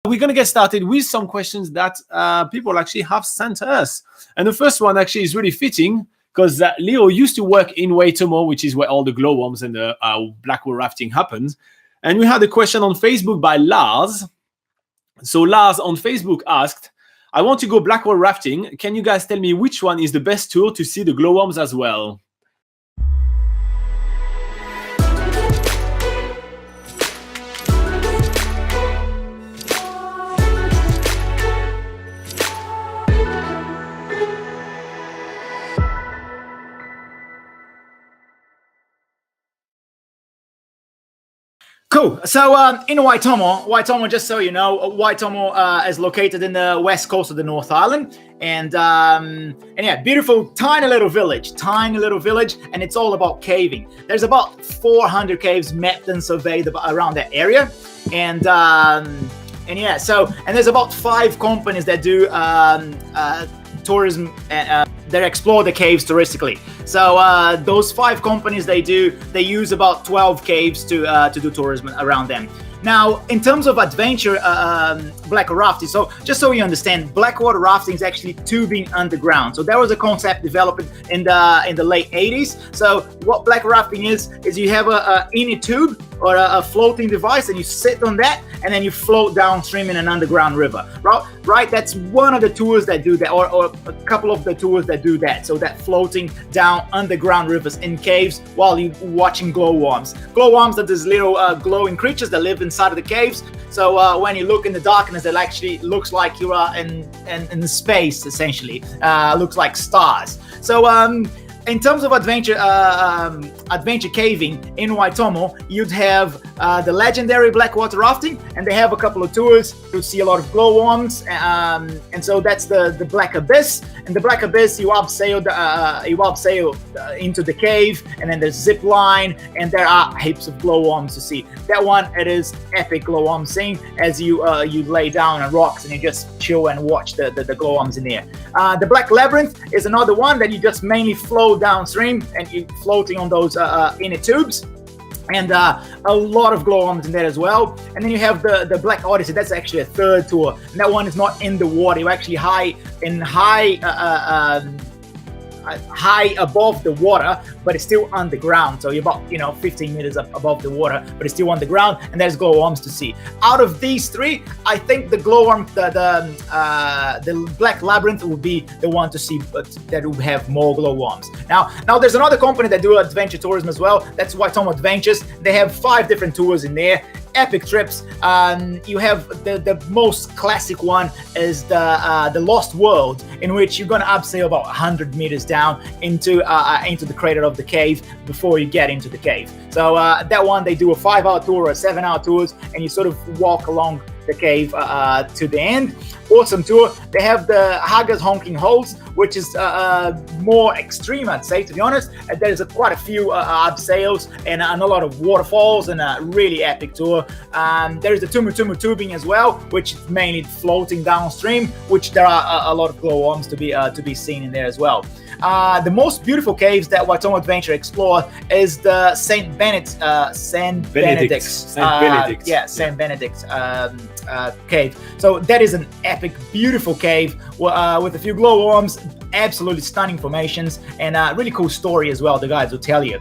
we're going to get started with some questions that people actually have sent us. And the first one actually is really fitting because Leo used to work in Waitomo, which is where all the glowworms and the black wall rafting happens. And we had a question on Facebook by Lars. So Lars on Facebook asked, I want to go black wall rafting. Can you guys tell me which one is the best tour to see the glowworms as well? Cool. So in Waitomo, just so you know, Waitomo is located in the west coast of the North Island, and yeah, beautiful, tiny little village, and it's all about caving. There's about 400 caves mapped and surveyed around that area, and yeah, so there's about 5 companies that do tourism. They explore the caves touristically. So those 5 companies, they use about 12 caves to do tourism around them. Now, in terms of adventure black rafting, so just so you understand, blackwater rafting is actually tubing underground. So that was a concept developed in the late 80s. So what black rafting is you have a inner tube or a floating device, and you sit on that, and then you float downstream in an underground river. Right? That's one of the tours that do that, or a couple of the tours that do that. So that floating down underground rivers in caves while you're watching glowworms. Glowworms are these little glowing creatures that live inside of the caves. So when you look in the darkness, it actually looks like you are in space, essentially. Looks like stars. So in terms of adventure caving in Waitomo, you'd have the legendary blackwater rafting, and they have a couple of tours to see a lot of glowworms, and so that's the Black Abyss. And the Black Abyss, you abseil into the cave, and then there's zip line, and there are heaps of glowworms to see. That one, it is epic glowworm scene as you lay down on rocks and you just chill and watch the glowworms in there. The Black Labyrinth is another one that you just mainly float downstream and you're floating on those inner tubes, and a lot of glowworms in there as well. And then you have the Black Odyssey. That's actually a third tour, and that one is not in the water. You're actually high above the water, but it's still underground. So you're about 15 meters up above the water, but it's still underground, and there's glowworms to see. Out of these 3, I think the glowworm, the Black Labyrinth will be the one to see, but that will have more glowworms. Now there's another company that do adventure tourism as well. That's Waitomo Adventures. They have 5 different tours in there. Epic trips. You have the most classic one is the Lost World, in which you're gonna abseil about 100 meters down into the crater of the cave before you get into the cave. So that one, they do a 5-hour tour or a 7-hour tours, and you sort of walk along the cave to the end. Awesome tour. They have the Haggard's Honking Holes, which is more extreme, I'd say, to be honest. There's quite a few abseils and a lot of waterfalls, and a really epic tour. There's the Tumu tubing as well, which is mainly floating downstream, which there are a lot of glowworms to be seen in there as well. The most beautiful caves that Waitomo Adventure explore is the Saint Benedict cave. So that is an epic, beautiful cave with a few glowworms, absolutely stunning formations, and a really cool story as well. The guys will tell you.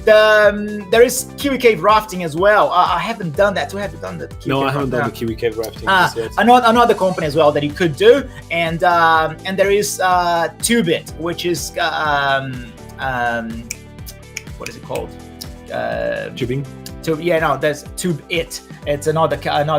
There is Kiwi Cave rafting as well. I haven't done that. Have you done that? No, I haven't done the Kiwi Cave rafting yet. Another company as well that you could do, and there is Tubit, which is what is it called? Tubing. There's Tube It. It's another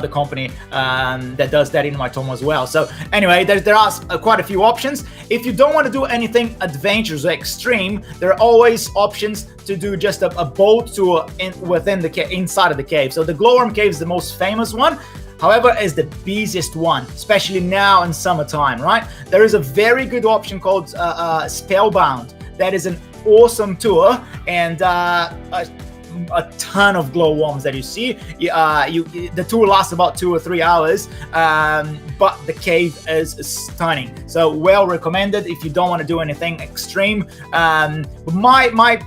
company that does that in Waitomo as well. So anyway, there are quite a few options. If you don't want to do anything adventurous or extreme, there are always options to do just a boat tour inside of the cave. So the Glowworm Cave is the most famous one. However, is the busiest one, especially now in summertime, right? There is a very good option called Spellbound. That is an awesome tour, and a ton of glowworms that you see. The tour lasts about 2 or 3 hours, but the cave is stunning. So well recommended if you don't want to do anything extreme. My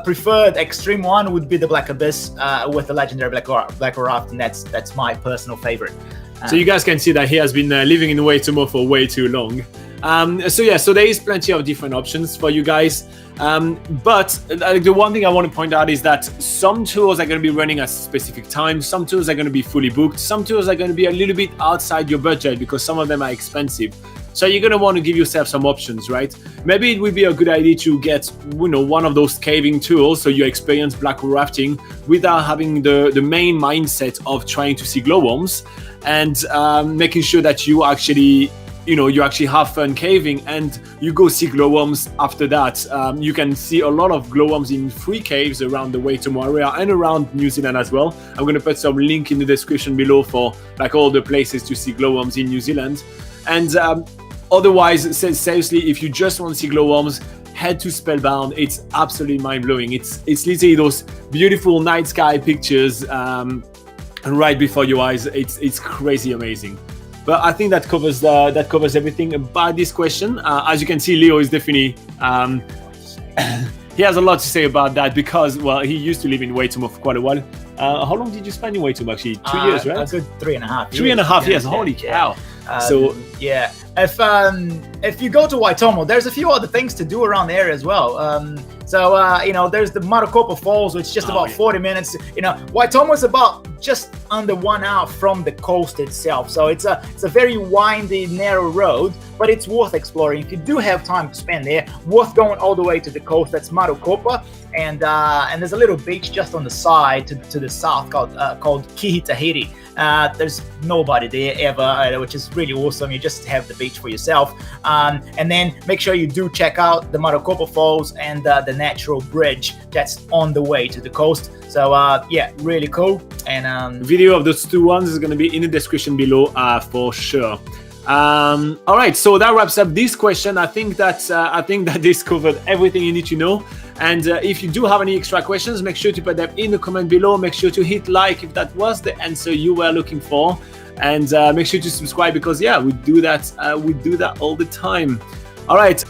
preferred extreme one would be the Black Abyss with the legendary Black Raft, and that's my personal favorite. So you guys can see that he has been living in Waitomo for way too long. So there is plenty of different options for you guys. But the one thing I want to point out is that some tours are going to be running at specific times. Some tours are going to be fully booked. Some tours are going to be a little bit outside your budget because some of them are expensive. So you're going to want to give yourself some options, right? Maybe it would be a good idea to get, one of those caving tours so you experience black hole rafting without having the main mindset of trying to see glowworms, and making sure that you actually have fun caving and you go see glowworms after that. You can see a lot of glowworms in free caves around the Waitomo area and around New Zealand as well. I'm going to put some link in the description below for all the places to see glowworms in New Zealand. And otherwise, seriously, if you just want to see glowworms, head to Spellbound. It's absolutely mind-blowing. It's literally those beautiful night sky pictures right before your eyes. It's crazy amazing. But I think that covers everything about this question. As you can see, Leo is definitely he has a lot to say about that because, well, he used to live in Waitomo for quite a while. How long did you spend in Waitomo? Actually, 2 years, right? A good 3.5 years. 3.5 years. Holy cow! If you go to Waitomo, there's a few other things to do around the area as well. There's the Marakopa Falls, which is just about 40 minutes. Waitomo is about just under 1 hour from the coast itself, so it's a very windy, narrow road, but it's worth exploring. If you do have time to spend there, worth going all the way to the coast. That's Marakopa, and there's a little beach just on the side to the south called Kihitahiri. There's nobody there ever, which is really awesome. You just have the beach for yourself, and then make sure you do check out the Marakopa Falls and the natural bridge that's on the way to the coast. So really cool. And video of those two ones is going to be in the description below for sure. All right, so that wraps up this question. I think that this covered everything you need to know. And if you do have any extra questions, make sure to put them in the comment below. Make sure to hit like if that was the answer you were looking for, and make sure to subscribe because we do that all the time. All right,